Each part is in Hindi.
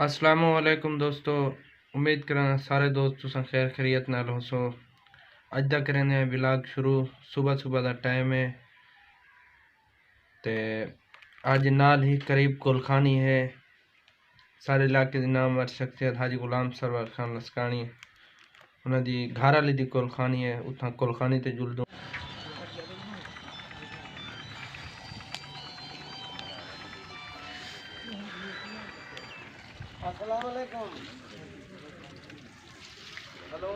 अस्सलामुअलैकुम दोस्तों। उम्मीद करा सारे दोस्त तुसां खैर खैरियत नाल होसो। अज दा करने व्लॉग शुरू सुबह सुबह दा टाइम है ते अज नाल ही करीब कुलखानी है। सारे इलाके दी नाम शख्सियत हाजी गुलाम सरवर खान लसकानी उन्हां दी घर वाली दी कुलखानी है। उत्थां कुलखानी ते जुलदों अस्सलाम वालेकुम। Hello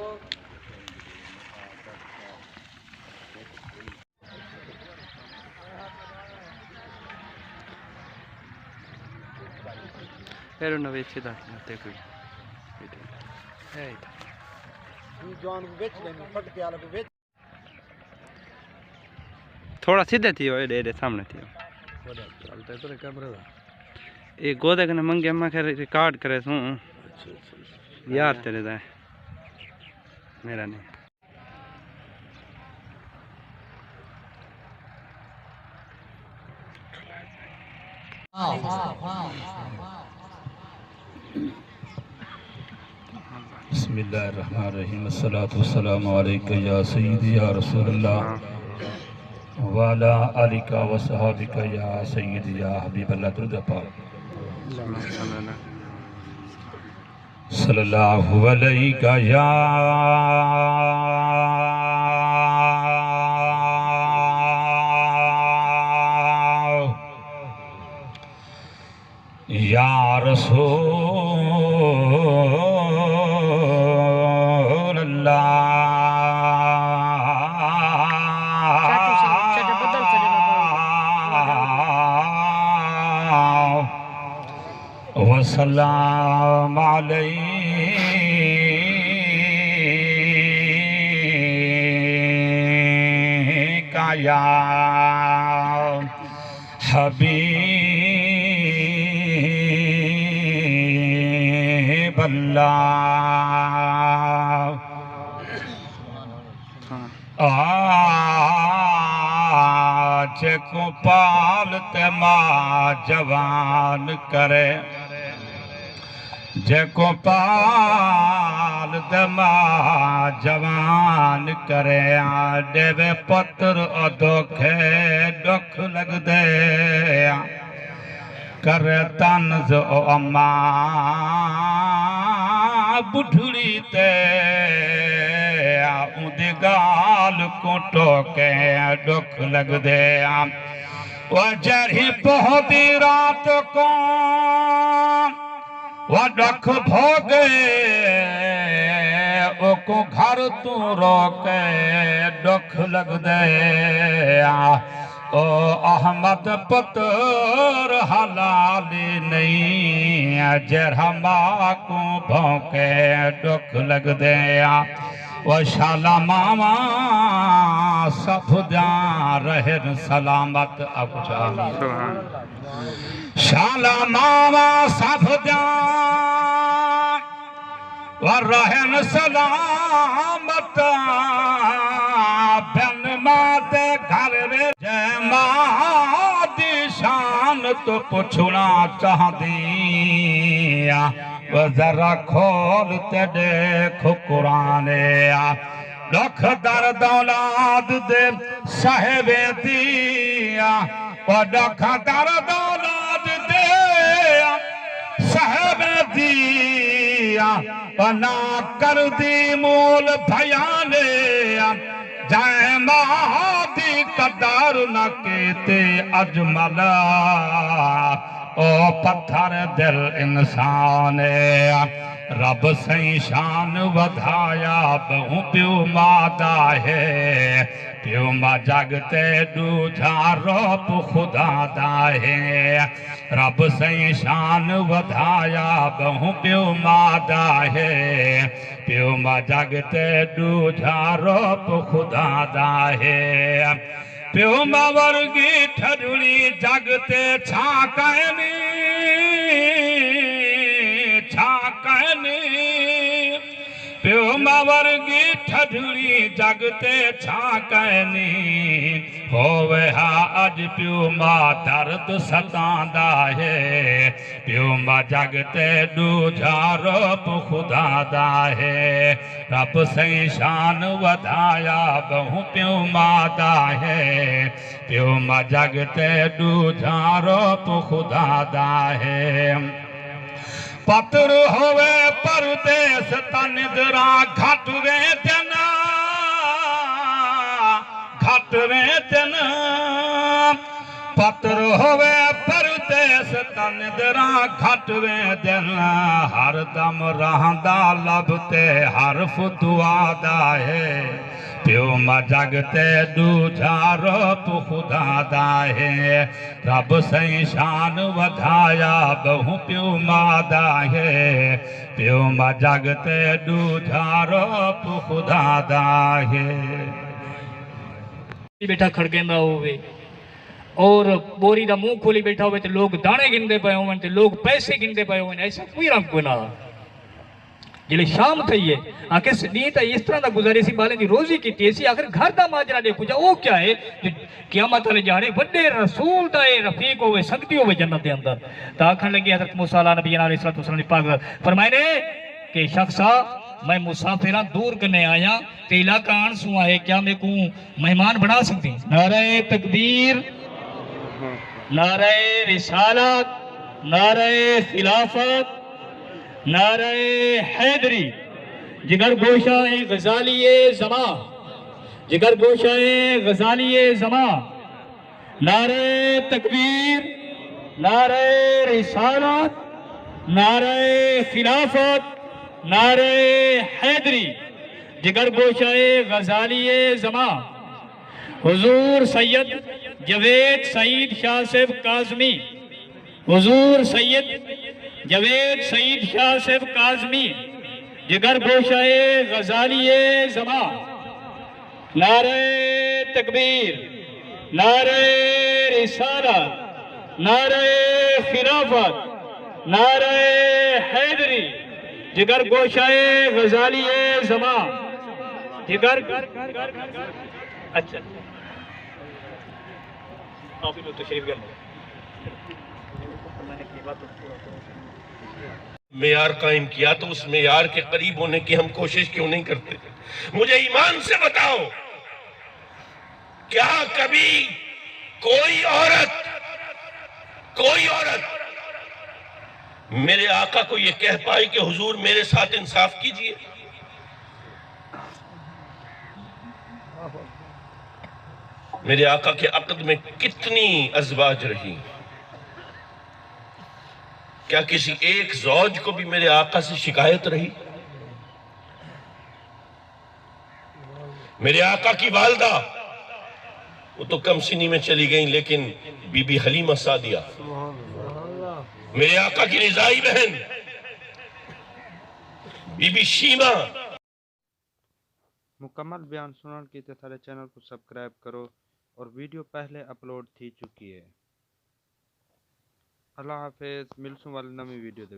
Era una vez da te कोई है जॉन को बेच लेंगे फट के आला को बेच थोड़ा सीधे थी वो दे सामने थी चलते तो कैमरे दा एक गोदे कने मंगे अम्मा के रिकॉर्ड करे सू यार तेरे दा मेरा नहीं बिस्मिल्लाहिर्रहमानिर्रहीम अस्सलातु वस्सलामु अलैका या सय्यदी या रसूलल्लाह व अला आलिका व सहाबिका या सय्यदी या हबीबल्लाह। दुरूद पाक सल्लल्लाहु अलैका या रसूल वसल्लम अलैका या हबीबल्लाह। आज को पालते माँ जवान करे जेको पाल दमा जवान करे देवे पत्र अदोखे दुख लग दे करे तन्ज ओ अम्मा बुढ़ड़ी ते उदी गाल को टोके दुख लग दे वजरी पहुदी रात को वडख भोगे ओको घर तू रोके दुख लग दे ओ अहमद पुत्र हलाली नहीं जरमा को भौके दुख लग दे वो शाला मामा सब जान रहे सलामत अब शाला मामा सब जान व रहन सलामत बन माते घर रे जय मां दी शान तो पुछना चाहदी व जरा खोल ते देख कुरान दुख दर्द औलाद दे साहिबे दिया व दुख दर्द औलाद दे साहिबे दिया ना कर दी मोल भयाने जय महादी कदार न केते अजमला ओ पत्थर दिल इंसान रब सही शान वधाया बहु प्यो मादा है प्यो मां जगते दूधा रोप खुदा दा है रब सही शान वधाया बहु प्यो मादा है प्यो मां जगते दूधा रोप खुदा दा है प्यो मां वर्गी ठडुली जगते छा कहनी प्यो मां वर्गी ठडुली जगते छा कहनी होवे हा अज प्यो मां दर्द सतांदा है प्यो मा जगते दूझारो खुदा दा है रब सही शान वधाया बहु प्यो मादा है प्यो मा जगते दूझारो खुदा दा है पत्र होवे परदेस तनिदरा घट वे जना घट वे जना पत्र होवे परदेस तनिदरा घट वे जना हर दम रहंदा लभते हरफ दुआ दा है प्यो मा जगते दूझारो खुदा दा है रब सही शान वधाया बहु प्यो मादा है प्यो मा जगते दूझारो खुदा दा है बैठा खड़केंदा होवे और बोरी दा मुंह खोली बैठा होवे ते लोग दाने गिनदे पए होवन ते लोग पैसे गिनदे पए होवन ऐसा कोई रंग कोई ना जिले शाम थई है आखिर दी तो इस तरह का गुजारे सी बाले दी रोजी की सी आखिर घर दा माजरा देखो जा वो क्या है क़यामत वाले जाने बड़े रसूल दा रफीक होवे संगती होवे जन्नत दे अंदर ता आखन लगे हजरत मूसा नबी अलैहि सल्लम पाक फरमाए ने कि शख्सा मैं मुसाफिर दूर करने आया ते इलाका आन सु है क्या मैं को मेहमान बना सकती नारे तकबीर नारे रिसालत नारे खिलाफत नारे हैदरी जिगर गोशा गजालिए जमा जिगर गोशा गजालिए जमा नारे तकबीर नारे रिसालत नारे खिलाफत नारे हैदरी जिगर गोशा गजालिए जमा हुजूर सैयद जवेद सईद शाह साहब काजमी हुजूर सैयद जवेद सईद शाह साहब काजमी जिगर गोशाए गजालिए जमा नारे तकबीर नारे रिसालत नारे खिलाफत नारे हैदरी जिगर गोशाए गजालिए जमा जिगर अच्छा मेयार कायम किया तो उस मेयार के करीब होने की हम कोशिश क्यों नहीं करते? मुझे ईमान से बताओ, क्या कभी कोई औरत मेरे आका को यह कह पाई कि हुजूर मेरे साथ इंसाफ कीजिए? मेरे आका के अक़द में कितनी अज़वाज रही, क्या किसी एक ज़ौज को भी मेरे आका से शिकायत रही? मेरे आका की वालदा वो तो कम सिनी में चली गई, लेकिन बीबी हलीमा सादिया मेरे आका की रिज़ाई बहन बीबी शीमा। मुकम्मल बयान सुनने के लिए सारे चैनल को सब्सक्राइब करो और वीडियो पहले अपलोड थी चुकी है। अल्लाह हाफिज़, मिलसूं वाली नवी वीडियो दे।